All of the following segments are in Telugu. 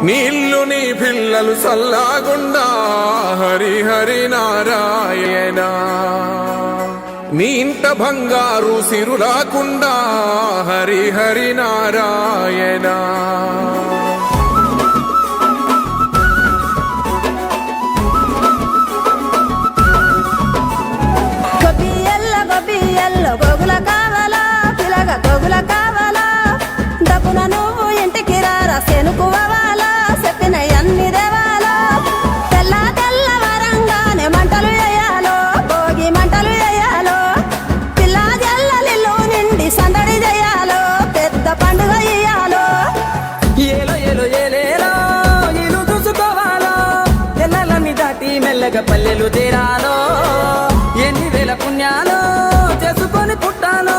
నీళ్ళు నీ పిల్లలు సల్లాగుండా హరి హరి నారాయణ. నీ ఇంట బంగారు సిరులాకుండా హరి హరి నారాయణ. గోగుల కావాలా పిలగ గోగుల కావాలా డబ్బున నువ్వు ఇంటికి రారా సెనుకువాలా చెప్పిన అన్ని దేవాలా. తెల్ల తెల్ల వరంగానే మంటలు వేయాలో భోగి మంటలు వేయాలో. పిల్ల జల్లలిల్లు నిండి సందడి చేయాలో పెద్ద పండుగ ఇయ్యాలో. ఏలో ఏలో ఏలేలో ఇల్లు చూసుకోవాలో ఎల్లలన్నీ దాటి మెల్లగా పల్లెలు తీరాలో. ఎన్ని వేల పుణ్యాలో చేసుకొని పుట్టాలో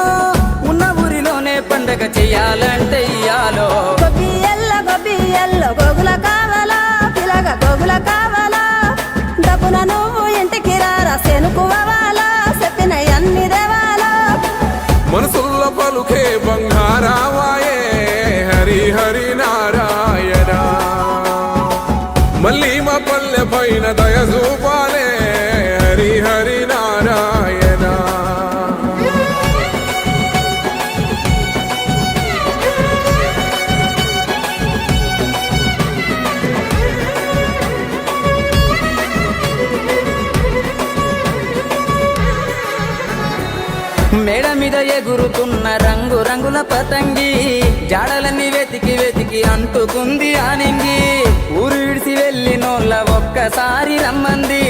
ఉన్న ఊరిలోనే పండగ చెయ్యాలంటే ఇయ్యాలో. గొబ్బియల్లో గోగుల కావాలా పిలగ గోగుల కావాలా డబ్బున నువ్వు ఇంటికి రారా సెనుకువాలా చెప్పిన అన్ని దేవాలా. మనసుల్లో పలుకే బంగారావాయే హరి హరి నారాయణ. మళ్ళీ మా పల్లె పైన దయ చూపాలే హరి హరి నారాయణ. మేడ మీద ఎగురుతున్న రంగు రంగుల పతంగి జాడలన్నీ వెతికి వెతికి అంటుకుంది ఆనింగి. ఊరు విడిసి వెళ్ళినోళ్ళ ఒక్కసారి రమ్మంది.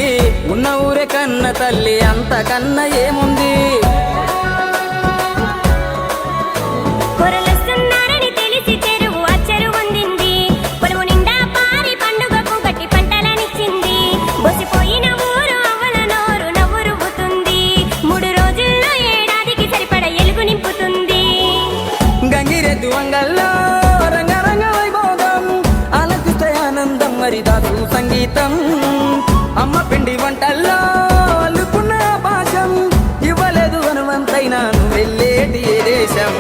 ఉన్న ఊరే కన్న తల్లి అంతకన్నా ఏముంది. గంగిరెద్దు వంగల్లో రంగరంగ వైభోగం ఆలకిస్తే ఆనందం మరిదాసు సంగీతం. అమ్మ పిండి వంటల్లో అల్లుకున్న భాషం ఇవ్వలేదు హనుమంతైనా వెళ్ళేటి ఏ దేశం.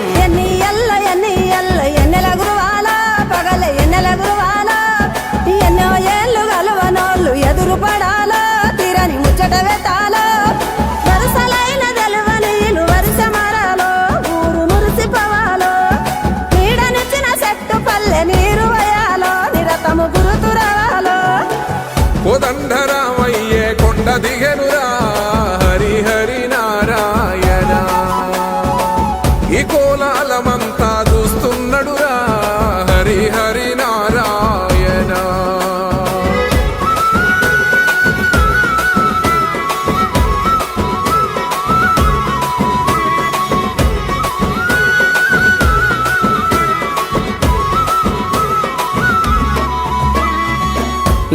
ఎన్నెల గురువాలా పగల ఎన్నెల గురువాలా ఎన్నో ఏళ్ళు గలవనోళ్ళు ఎదురు పడాలా తీరని ముచ్చట వెతాలా. వరుసలైన తెలవనీలు వరుస మరాలో ఊరు మురిసిపోవాలో. నీడనిచ్చిన చెట్టు పల్లె నీరు వయాలో నిరతము గురుతురావాలో. కోదండరామయ్యే కొండ దిగెనురా హరి హరి నారాయణ. ఈ కోలాలమంతా చూస్తున్నడురా హరి హరి నారాయణ.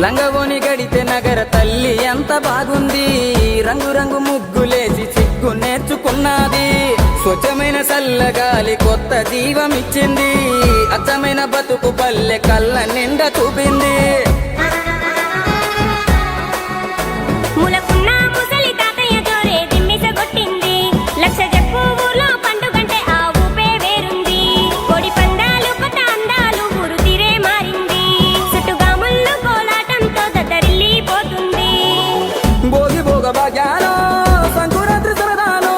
లంగవోని గడితే నగర తల్లి ఎంత బాగుంది. రంగు రంగు ముగ్గులేసి సిగ్గు నేర్చుకున్నది. స్వచ్ఛమైన చల్లగాలి కొత్త జీవం ఇచ్చింది. అచ్చమైన బతుకు పల్లె కళ్ళ నిండా చూపింది. సంకురాత్రి సరదాలో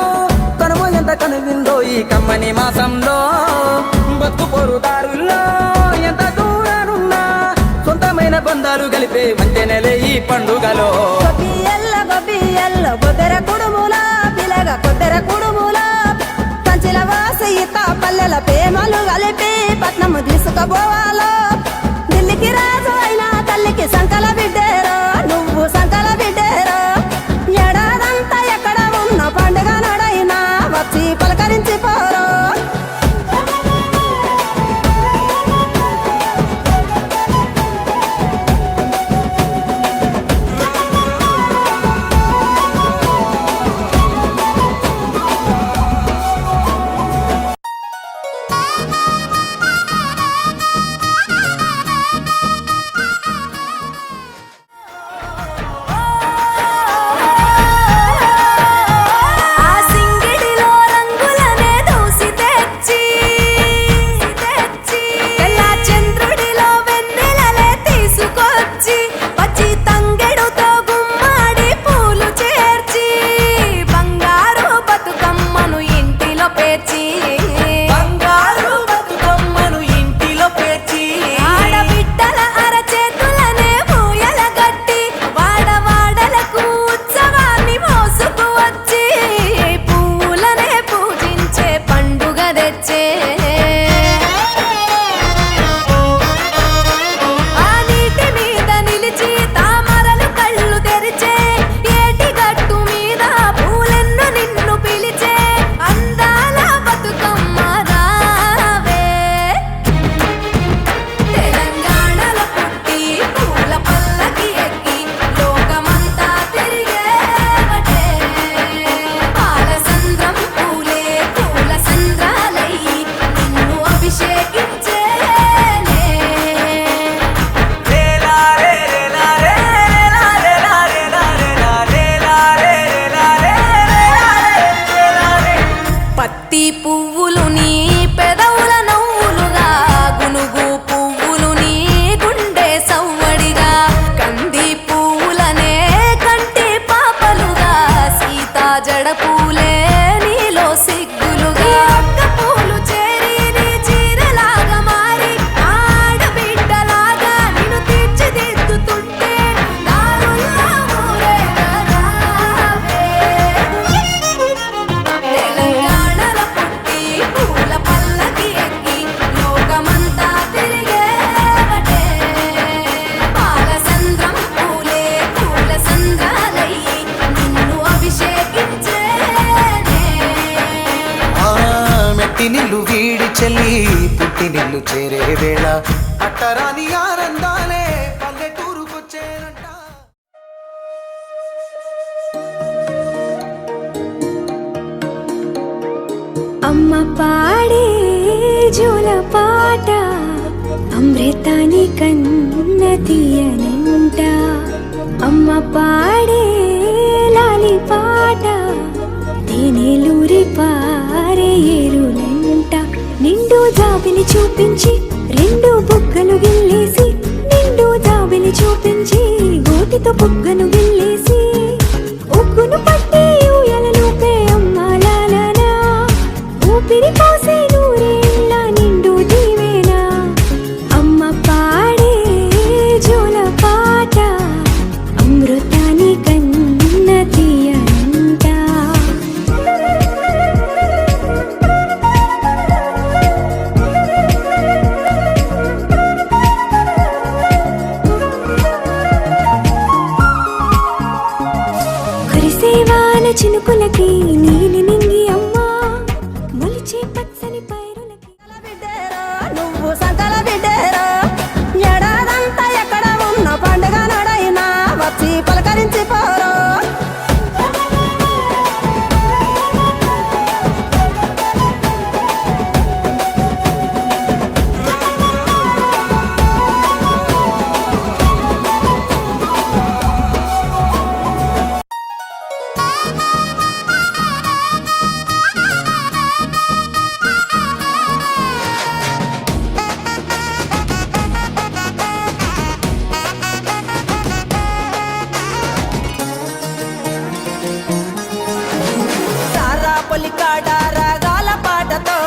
తనము ఎంత కనువిందో ఈ కమ్మని మాసంలో. బతుకు పొరుదారుల్లో ఎంత దూరానున్నా సొంతమైన బంధాలు కలిపే మంచి నెలే ఈ పండుగలో. గొబ్బియల్లో కొద్దెర కుడుముల పిలగ కొద్దెర కుడుముల కంచిల వాసి ఇత పల్లెల ప్రేమలు కలిపి పట్నము తీసుకుపోవాలో. ఢిల్లీకి రాజు అయినా తల్లికి సంకల బిడ్డేరో నువ్వు సంకల బిడ్డేరో. ఏడాదంతా ఎక్కడ ఉన్న పండుగ నడైనా వచ్చి పలకరించి పోరో. చెల్లి పుట్టి నిల్లు చేరే వేళ అట్టరాని ఆనందాలే పల్లెటూరుకొచ్చేనంట. అమ్మ పాడే జోల పాట అమృతాని కన్న తీయనంట. అమ్మ పాడే లాలి పాట తేనెలూరి పారే ఏరులంట. నిండు జాబిని చూపించి రెండు బుగ్గలు గిల్లేసి, నిండు జాబిని చూపించి గోటితో బుగ్గను గిల్లేసి, ఉగ్గును పట్టి ఊయలలోపే అమ్మాలాలనా ఊపిరి పోసే నూరేళ్ళ నిండు దీవేనా. అమ్మ పాడే జోల పాట అమృతాని కన్న తీయనంట. కురిసేవాన చినుకులకి నీలి నింగి అమ్మ మొలిచే పచ్చని పైరులకి. బిడ్డేరో నువ్వు సంకల బిడ్డేరో, ఏడాదంతా ఎక్కడ ఉన్న పండుగ నడైనా వచ్చి పలకరించి పోరో. సారా పొలికాడ రాగాల పాటతో,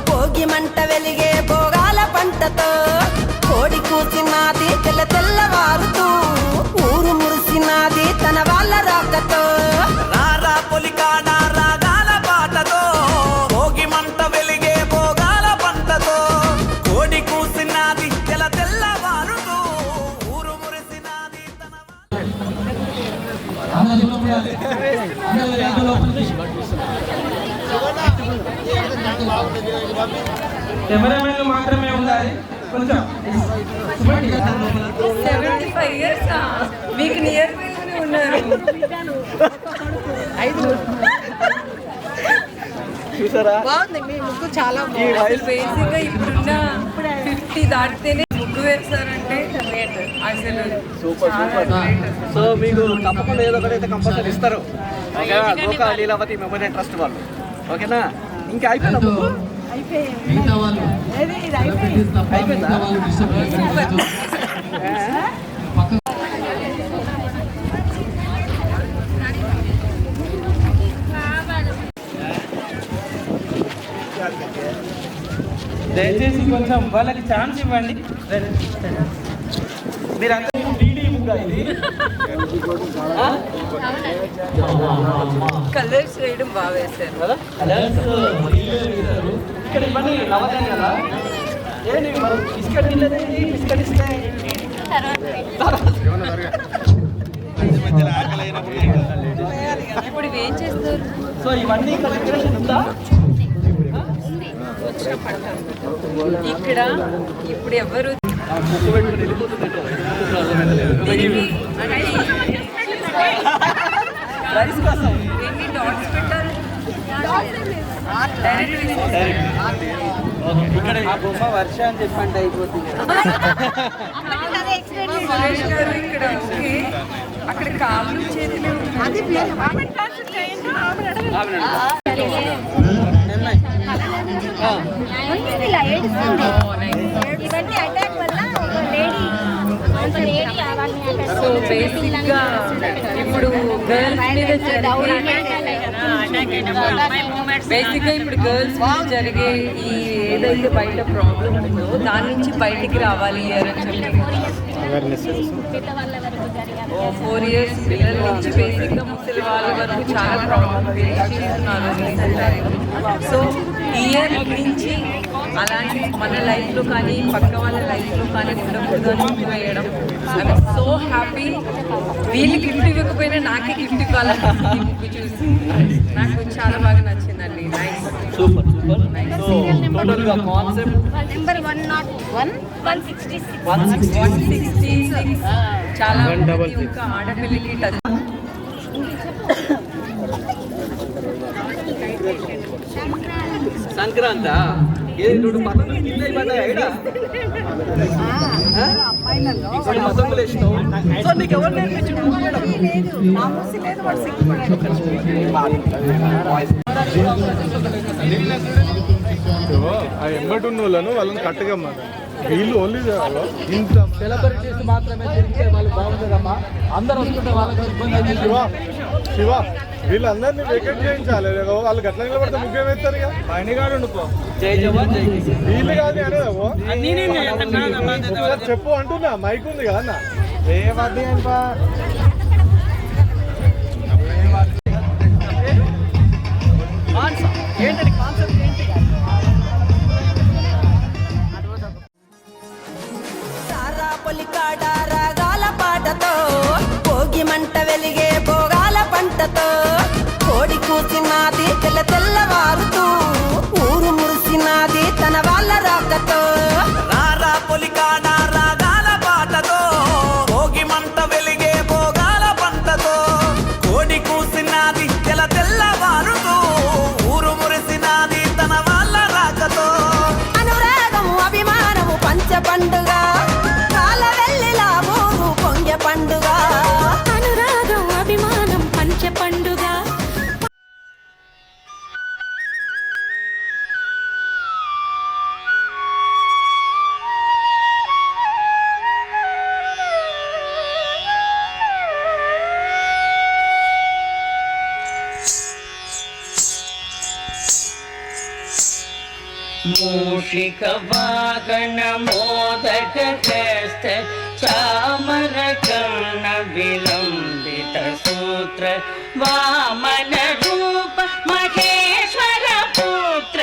భోగి మంట వెలిగే భోగాల పంటతో, కోడి కూసినాది తెల్ల తెల్లవారుతూ, ఊరు మురిసినాది తన వాళ్ళ రాకతో. రారా పొలికాడ రాగాల పాటతో, భోగి మంట వెలిగే భోగాల పంటతో, కోడి కూసినాది తెల తెల్లవారుతూ, ఊరు మురిసినాది తన కెమెరామెన్లు మాత్రమే ఉండాలి. కొంచెం 75 years మీకు నియర్ బైలోనే ఉన్నారు. బాగుంది మీ ముగ్గు చాలా బాగుంది. బేసిక్ గా ఇప్పుడున్న 50 దాటితేనే ముగ్గు వేస్తారంటే గ్రేట్ అసలు. సో మీకు తప్పకుండా ఏదో ఒకటి అయితే కంపల్సరీ ఇస్తారు. లోక లీలావతి మెమోరియల్ ట్రస్ట్ వాళ్ళు. ఓకేనా? ఇంకా అయిపోయిందా? దయచేసి కొంచెం వాళ్ళకి ఛాన్స్ ఇవ్వండి. మీరంతా డీడీ బుక్ ఇది కలర్స్ వేయడం బాగా వేశారు కదా. ఇక్కడ ఇవన్నీ నవదే కదా. ఏంటి మరి బిస్కెట్ తినలేదండి? బిస్కెట్ ఇస్తే ఇప్పుడు ఇవి ఏం చేస్తారు? సో ఇవన్నీ ఇక్కడ డెకరేషన్ ఉందా? ఇక్కడ ఇప్పుడు ఎవరు దీనికి ఎన్ని డాట్స్ పెట్టారు? ఇక్కడ ఆ బొమ్మ వర్ష అని చెప్పండి అయిపోతుంది. సురేష్ గారు ఇక్కడ ఓకే, అక్కడ కాళ్ళు చేతులు సో బేసిక్ గా ఇప్పుడు గర్ల్స్ మీద బేసిక్ గా ఇప్పుడు గర్ల్స్ మీద జరిగే ఈ ఏదైతే బయట ప్రాబ్లం ఉందో దాని నుంచి బయటికి రావాలి అని చెప్పి 4 years పిల్లల నుంచి బేసిక్ గా ముసలి వాళ్ళ వరకు చాలా ప్రాబ్లమ్ ఫేస్ చేస్తున్నారు రీసెంట్ టైం. సో ఇయర్ నుంచి అలాంటి మన లైఫ్లో కానీ పక్క వాళ్ళ లైఫ్లో కానీ ఉండకూడదు అని ముగ్గు వేయడం. I'm so happy. వీళ్ళు గిఫ్ట్ ఇవ్వకపోయినా నాకే గిఫ్ట్ ఇవ్వాలని ఈ ముగ్గు చూసి నాకు చాలా బాగా నచ్చిందండి. Nice, super super. So total గా కాన్సెప్ట్ నెంబర్ 101 166 166 చాలా ప్రతి ఒక్క ఆడపిల్లకి టచ్. సంక్రాంత ఏది చూడు పతంగులు కింద అయిపోతాయి ఐడా ఇప్పుడు పతంగులు వేసినావు. సో నీకు ఎవరు నేర్పించారు? ఆ ఎంబటి ఉన్న వాళ్ళని కట్టగమ్మా. వీళ్ళు ఓన్లీ ఇంత సెలబ్రిటీస్ మాత్రమే తిరిగితే వాళ్ళు బాగుంటుందమ్మా. అందరూ వస్తుంటే వాళ్ళకి ఇబ్బంది అయితే శివ వీళ్ళందరినీ వేకెట్ చేయించాలి. వాళ్ళు గట్ల నిలబడితే ముగ్గురు వేస్తారు. ఇక పైనగాడు ఉండిపో. జై జవాన్ జై కిసాన్. వీళ్ళు కాదు అనేది చెప్పు అంటున్నా. మైక్ ఉంది కదా అన్న. రేవద్ది ఏంటండి కాన్సెప్ట్ ఏంటి? సారా పొలికాడ రాగాల పాటతో భోగి మంట వెలిగే భోగాల పంటతో కోడి కూసినాది తెల్లవారుతూ ఊరు మురిసినాది తన వాళ్ళ రాకతో. రారా పొలికాడ రాగాల పాటతో భోగి మంట వెలిగే భోగాల పంటతో కోడి కూసినాది తెల్లవారుతూ ఊరు మురిసినాది తన వాళ్ళ రాకతో. అనురాగము అభిమానము పంచ పండుగ కాల వెళ్ళిలా ఊరు పొంగె పండుగ. అనురాగం అభిమానం పంచ పండుగ. మూషిక వాగణ మోదక హస్త చామర కర్ణ విలంబిత సూత్ర వామన రూప మహేశ్వర పుత్ర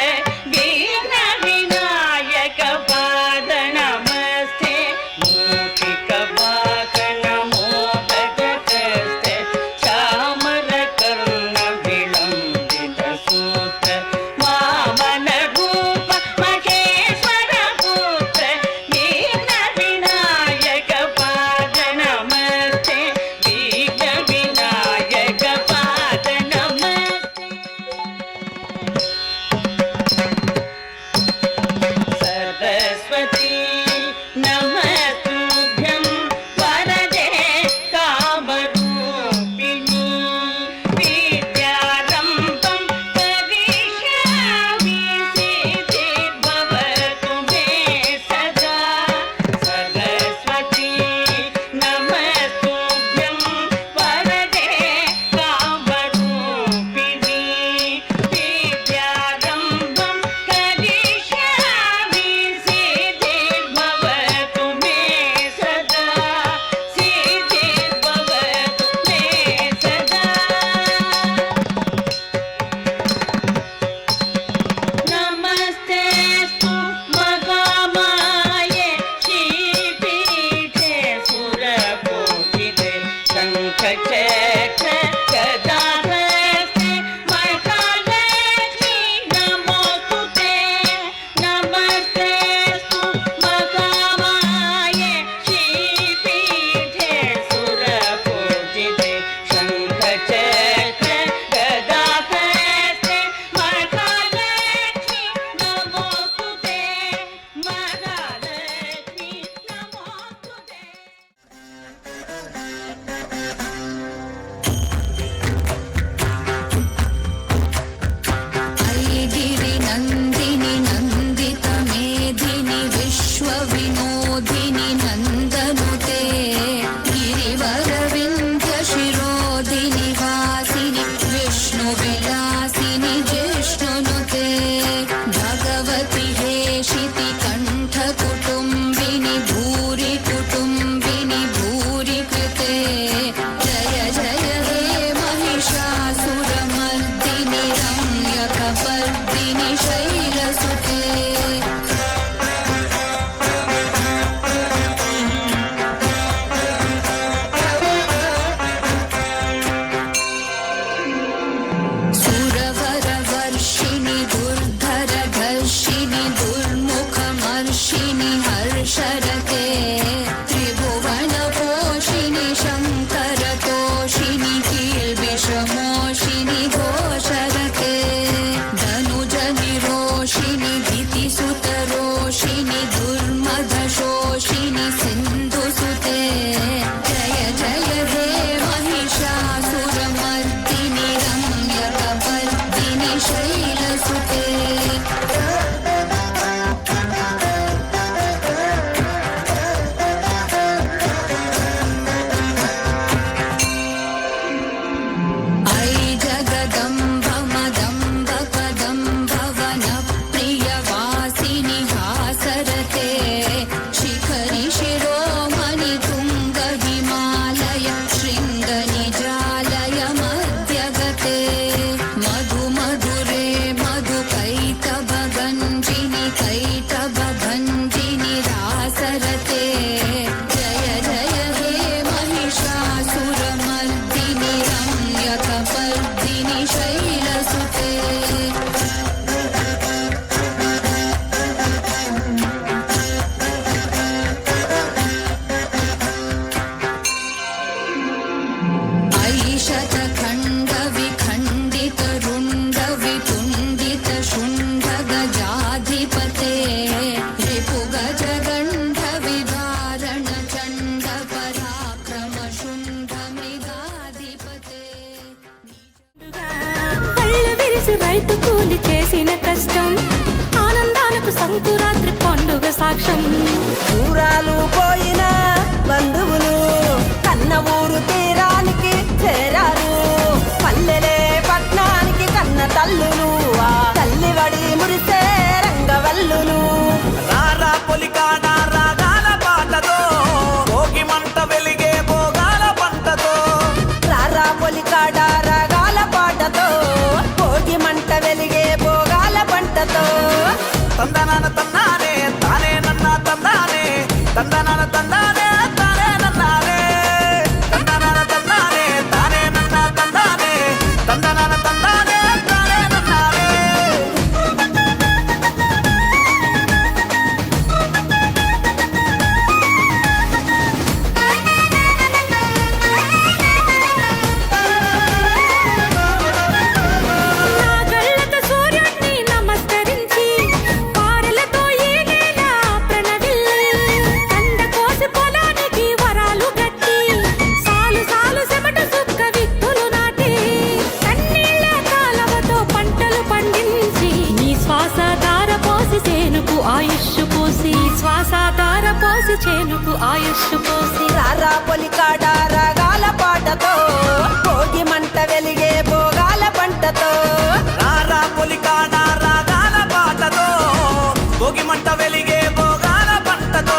వీర వినాయక పాద నమస్తే. మూషిక వాగణ మోదక హస్త చామర కర్ణ విలంబిత సూత్ర వామన రూప మహేశ్వర పుత్ర వీర వినాయక పాద నమస్తే. వీర వినాయక పాద నమస్తే. సరస్వతీ నమస్తుభ్యం వరదే కామరూపిణి విద్యారంభం కరిష్యామి సిద్ధిర్భవతు మే సదా. సరస్వతీ నమస్తుభ్యం వరదే కామరూపిణి విద్యారంభం కరిష్యామి సిద్ధిర్భవతు మే సదా. సిద్ధిర్భవతు మే సదా. నమస్తేస్తు మహామాయే శ్రీపీఠే సురపూజితే శంఖచక్ర గదాహస్తే మహాలక్ష్మీ నమోస్తుతే. నమస్తేస్తు మహామాయే శ్రీపీఠే సురపూజితే శంఖచక్ర గదాహస్తే మహాలక్ష్మీ నమోస్తుతే. మహాలక్ష్మీ నమోస్తుతే. ఐగిరి నందిని నందిత మేధిని విశ్వ వినోదిని నందనుతే. గిరివర వింధ్య శిరోధిని వాసిని విష్ణు విలాసిని జిష్ణునుతే. భగవతి హేషితి కంఠ కుటుంబిని భూరి కుటుంబిని భూరి కృతే. జయ జయ హే महिषासुरमर्दिनि रम्यकपर्दिनि शैलसुते. शैलसुते రైతు కూలి చేసిన కష్టం ఆనందాలకు సంకురాత్రి పండుగ సాక్ష్యం. దూరాలు పోయిన బంధువులు కన్న ఊరు తీరానికి చేరారు. పల్లెలే పట్నానికి కన్న తల్లులు ఆ తల్లి వడి మురిసే రంగవల్లులు. రారా పొలికాడ రాగాల పాటతో భోగి మంట వెలిగే భోగాల పంటతో. రారా పొలికాడ రాగాల పాటతో భోగి మంట వెలిగే భోగాల పంటతో. తందనాన తందానే తానే నన్న తందానే తందనాన తందానే తానే నన్నానే తందనాన తందానే తానే నన్న తందానే తందనాన తందానే తానే నన్నానే. నాగళ్ళతో సూర్యుడిని నమస్కరించి పారలతో ఈ నేల ప్రణవిల్లి కండ కోసి పొలానికి వరాలు గట్టి సాలు సాలు చెమట సుక్క విత్తులు నాటి కన్నీళ్ళ కాలవతో పంటలు పండించి నీ శ్వాస ధార పోసి చేనుకు ఆయుష్ పోసి శ్వాస ధార పోసి చేనుకు ఆయుష్ పోసి. రారా పొలికాడ రాగాల పాటతో భోగి మంట వెలిగే భోగాల పంటతో. రారా పొలికాడ రాగాల పాటతో భోగి మంట వెలిగే భోగాల పంటతో.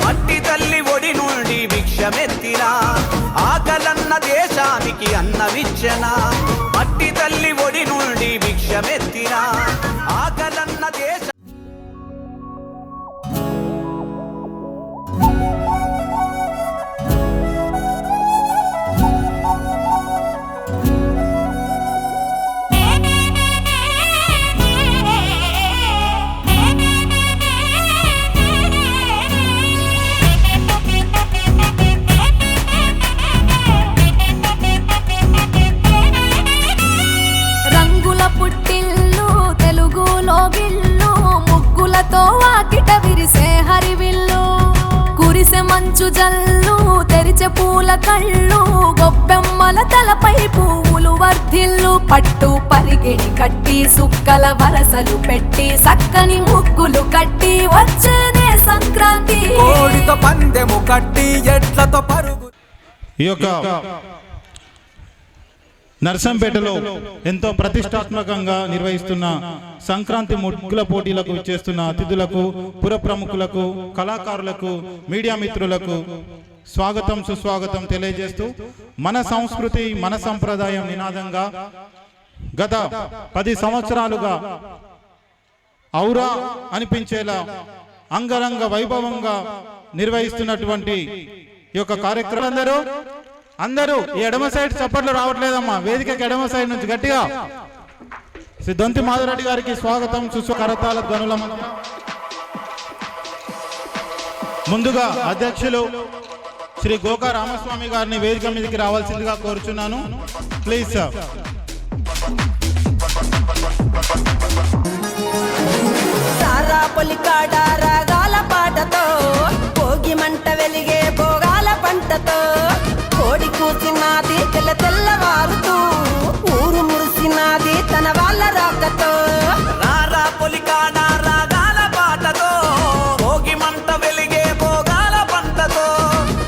మట్టి తల్లి ఒడి నుండి భిక్షమెత్తినా ఆకలన్న దేశానికి అన్నవిచ్చన. మట్టి తల్లి ఒడి నుండి భిక్షమెత్తినా ఆకలన్న దేశ. రంగుల పుట్టిల్లు తెలుగులో గిల్లు ముగ్గులతో వాకిట విరిసే హరివిల్లు కురిసె మంచు జల్లు తెరిచే పూల కళ్ళు గొబ్బెమ్మల తలపై పువ్వులు వర్ధిల్లు పట్టు పరిగిడి కట్టి సుక్కల వరసలు పెట్టి సక్కని ముగ్గులు కట్టి వచ్చేనే సంక్రాంతి. కోడితో పందెము కట్టి ఎడ్లతో పరుగు. ఈ యొక్క నర్సంపేటలో ఎంతో ప్రతిష్టాత్మకంగా నిర్వహిస్తున్న సంక్రాంతి ముగ్గుల పోటీలకు చేస్తున్న అతిథులకు, పుర ప్రముఖులకు, కళాకారులకు, మీడియా మిత్రులకు స్వాగతం సుస్వాగతం తెలియజేస్తూ మన సంస్కృతి మన సంప్రదాయం నినాదంగా గత 10 సంవత్సరాలుగా ఔరా అనిపించేలా అంగరంగ వైభవంగా నిర్వహిస్తున్నటువంటి ఈ యొక్క కార్యక్రమం అందరూ ఈ ఎడమ సైడ్ చప్పట్లు రావట్లేదమ్మా. వేదికకి ఎడమ సైడ్ నుంచి గట్టిగా శ్రీ దొంతి మాధవరెడ్డి గారికి స్వాగతం కరతాల ధ్వనుల. ముందుగా అధ్యక్షులు శ్రీ గోకా రామస్వామి గారిని వేదిక మీదకి రావాల్సిందిగా కోరుచున్నాను. Please sir. సారా పొలికాడ రాగాల పాటతో భోగి మంట వెలిగే భోగాల పంటతో కోడి కూసినాది తెల్లవారుతూ ఊరు మురిసినాది తన వాళ్ళ రాకతో రారా పొలికాడ రాగాల పాటతో భోగి మంట వెలిగే భోగాల పంటతో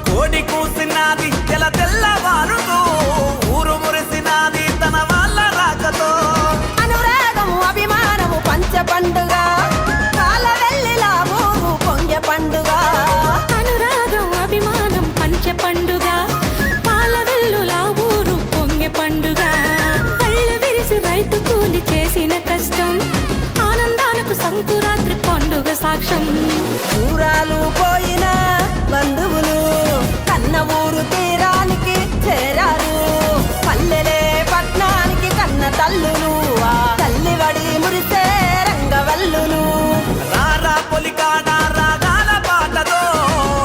కోడి కూసినాది తెల్లవారుతూ ఊరు మురిసినాది తన వాళ్ళ రాకతో అనురాగము అభిమానము పంచ పండుగ కాల వెళ్ళిలా ఊరు పొంగె పండుగ అనురాగం అభిమానం పంచ పండుగ పాల వెల్లులా ఊరు పొంగె పండుగ కళ్ళు విరిసి రైతు కూలి చేసిన కష్టం ఆనందాలకు సంకురాత్రి పండుగ సాక్ష్యం ఊరాలు పోయిన బంధువులు కన్న ఊరు తీరానికి చేరారు పల్లెలే పట్నానికి కన్న తల్లులు ఆ తల్లి వడి మురిసే రంగవల్లులు రారా పొలికాడ రాగాల పాటతో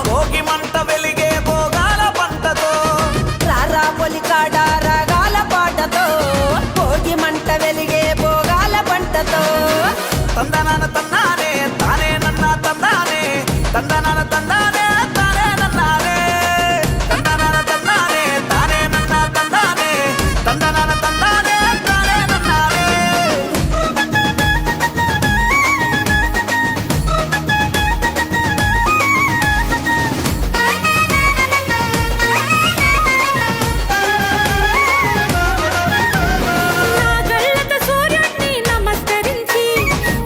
భోగి మంట వెలిగే భోగాల పంటతో రారా పొలికాడ రాగాల పాటతో భోగి మంట వెలిగే భోగాల పంటతో తందనాన తన్నానే తానే నన్న తందానే తందనాన తందానే తానే నన్నానే తందనాన తందానే తానే నన్న తందానే తందనాన తందానే తానే నన్నానే నా కళ్ళతో సూర్యుడిని నమస్కరించి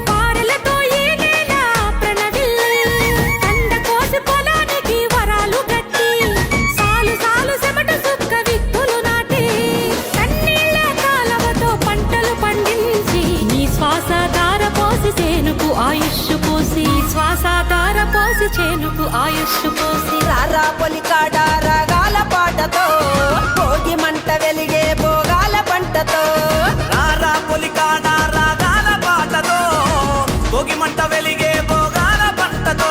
పారలతో ఈ నేల ప్రణవిల్లి కంద కోసి పొలానికి వరాలు కట్టి సాలు సాలు చెమట సుక్క విత్తులు నాటి కన్నీళ్ళ కాలవతో పంటలు పండించి నీ శ్వాస ధార పోసి చేనుకు ఆయుష్ పోసి శ్వాస ధార పోసి చేనుకు ఆయుష్ పోసి రారా పొలికాడ రాగాల పాటతో భోగి మంట వెలిగే భోగాల పంటతో రారా పొలికాడ రాగాల పాటతో భోగి మంట వెలిగే భోగాల పంటతో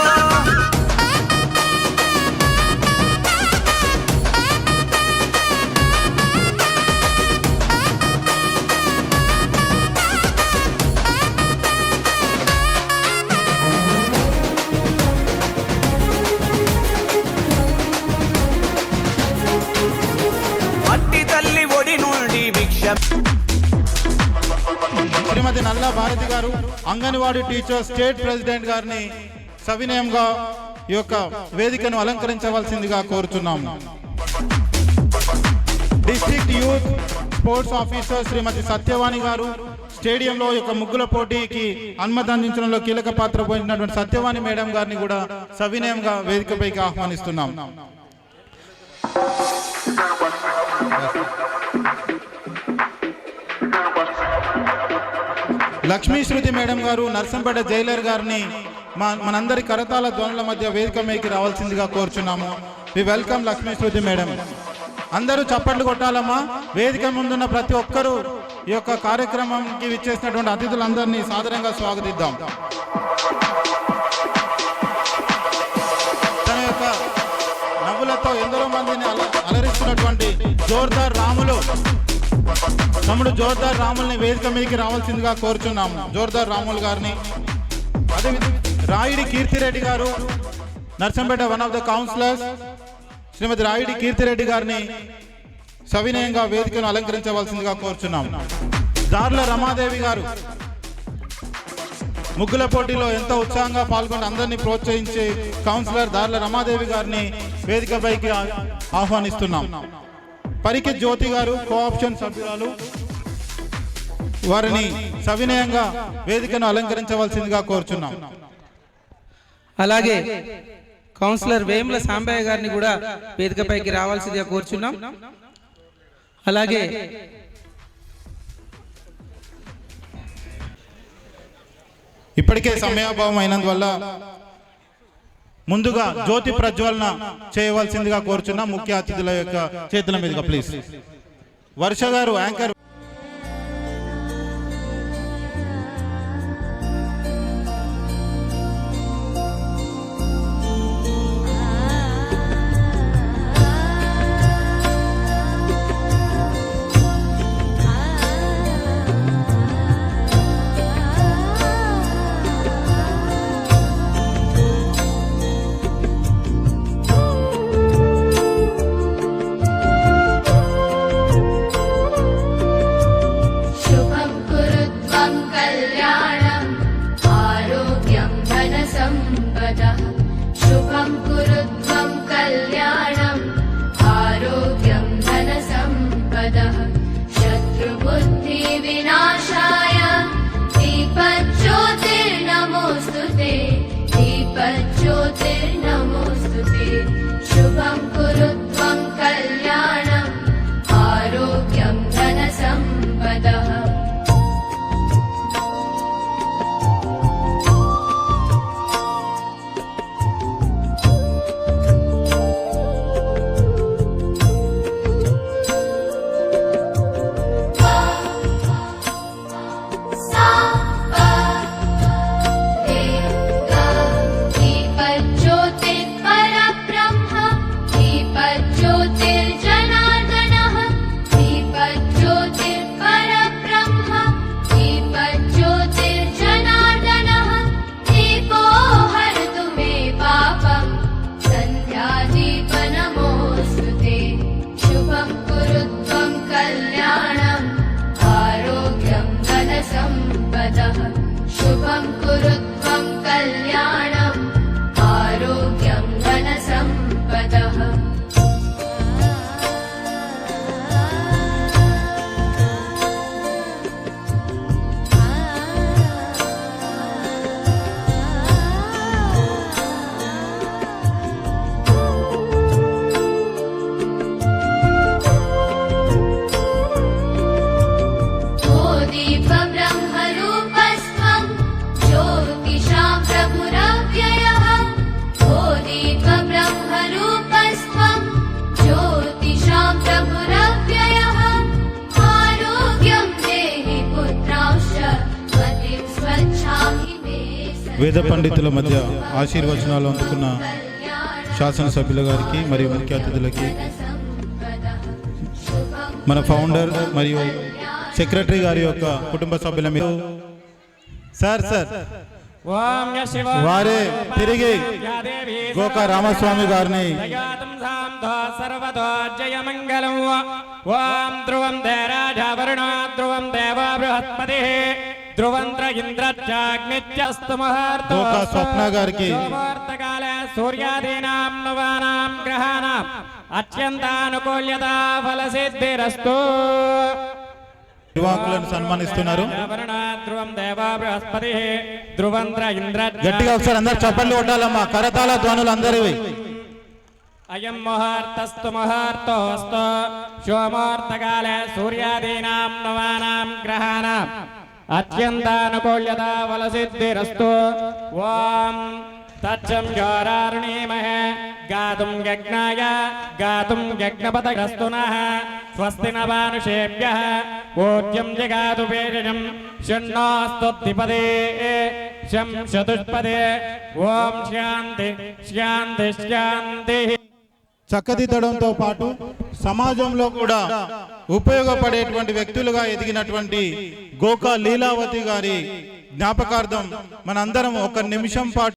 మట్టి తల్లి ఒడి నుండి భిక్ష శ్రీమతి నల్లా భారతి గారు అంగన్వాడీ టీచర్ స్టేట్ ప్రెసిడెంట్ గారిని సవినయంగా ఈ యొక్క వేదికను అలంకరించవలసిందిగా కోరుచున్నాము. డిస్ట్రిక్ట్ యూత్ స్పోర్ట్స్ ఆఫీసర్ శ్రీమతి సత్యవాణి గారు స్టేడియంలో యొక్క ముగ్గుల పోటీకి అనుమతి అందించడంలో కీలక పాత్ర పోయినటువంటి సత్యవాణి మేడం గారిని కూడా సవినయంగా వేదికపైకి ఆహ్వానిస్తున్నాం. లక్ష్మీ శృతి మేడం గారు నర్సంపేట జైలర్ గారిని మనందరి కరతాల ధ్వనుల మధ్య వేదిక మీదకి రావాల్సిందిగా కోరుచున్నాము. We welcome Lakshmi Shruti madam. అందరూ చప్పట్లు కొట్టాలమ్మా. వేదిక ముందున్న ప్రతి ఒక్కరూ ఈ యొక్క కార్యక్రమానికి విచ్చేసినటువంటి అతిథులందరినీ సాదరంగా స్వాగతిద్దాం. తన యొక్క నవ్వులతో ఎందరో మందిని అలరిస్తున్నటువంటి జోర్దార్ రాములు తమ్ముడు జోర్దార్ రాముల్ని వేదిక మీదకి రావాల్సిందిగా కోరుచున్నాము. జోర్దార్ రాములు గారిని. అదేవిధంగా రాయుడి కీర్తిరెడ్డి గారు Narsampet one of the councillors Shrimati Rayudi Keerthi Reddy గారిని సవినయంగా వేదికను అలంకరించవలసిందిగా కోరుచున్నాము. దార్ల రమాదేవి గారు ముగ్గుల పోటీలో ఎంతో ఉత్సాహంగా పాల్గొని అందరినీ ప్రోత్సహించే కౌన్సిలర్ దార్ల రమాదేవి గారిని వేదికపైకి ఆహ్వానిస్తున్నాం. పరికి జ్యోతి గారు కోఆప్షన్ సభ్యురాలు వారిని సవినయంగా వేదికను అలంకరించవలసిందిగా కోరుచున్నాం. అలాగే కౌన్సిలర్ వేముల సాంబయ్య గారిని కూడా వేదికపైకి రావాల్సిందిగా కోరుచున్నాం. అలాగే ఇప్పటికే సమయాభావం అయినందువల్ల ముందుగా జ్యోతి ప్రజ్వలన చేయవలసిందిగా కోరుచున్నాం. ముఖ్య అతిథుల యొక్క చేతుల మీదుగా ప్లీజ్. వర్ష గారు యాంకర్ వేద పండితుల మధ్య ఆశీర్వచనాలు అందుకున్న శాసనసభ్యుల గారికి మరియు ముఖ్య అతిథులకి, మన ఫౌండర్ మరియు సెక్రటరీ గారి యొక్క కుటుంబ సభ్యుల మీద సార్ వారే తిరిగి గోకా రామస్వామి గారిని ధ్రువం దేరాజావరుణ ధ్రువం దేవా బృహస్పతి ధ్రువంత్ర ఇంద్రచాగ్నిత్యస్తు ముహూర్తో స్వప్న గారికి ముహూర్తకాలే సూర్యాదీనాం నవానాం గ్రహాణాం అత్యంతానుకూల్యతా ఫలసిద్ధిరస్తు. నిర్వాహకులను సన్మానిస్తున్నారు. గట్టిగా ఒకసారి అందరు చప్పట్లు కొట్టాలమ్మా, కరతాళ ధ్వనులు అందరివి. అయం ముహూర్తస్తు ముహూర్తోస్తు శుభముహూర్తకాలే సూర్యాదీనాం నవానాం గ్రహాణాం అత్యంతానుకూల్యతా ఫలసిద్ధిరస్తు. ఓం తచ్చం జ్యోరారుణీమహే గాతుం యజ్ఞాయ గాతుం యజ్ఞపతగస్తు నః స్వస్తి న భానుషేభ్యః ఓద్యం జగాతు పేజం షణ్ణోస్తుతిపదే శం చతుష్పదే. ఓం శాంతి శాంతి శాంతి. చక్కదిద్దడంతో పాటు సమాజంలో కూడా ఉపయోగపడేటువంటి వ్యక్తులుగా ఎదిగినటువంటి గోకా లీలావతి గారి జ్ఞాపకార్థం మనందరం ఒక నిమిషం పాటు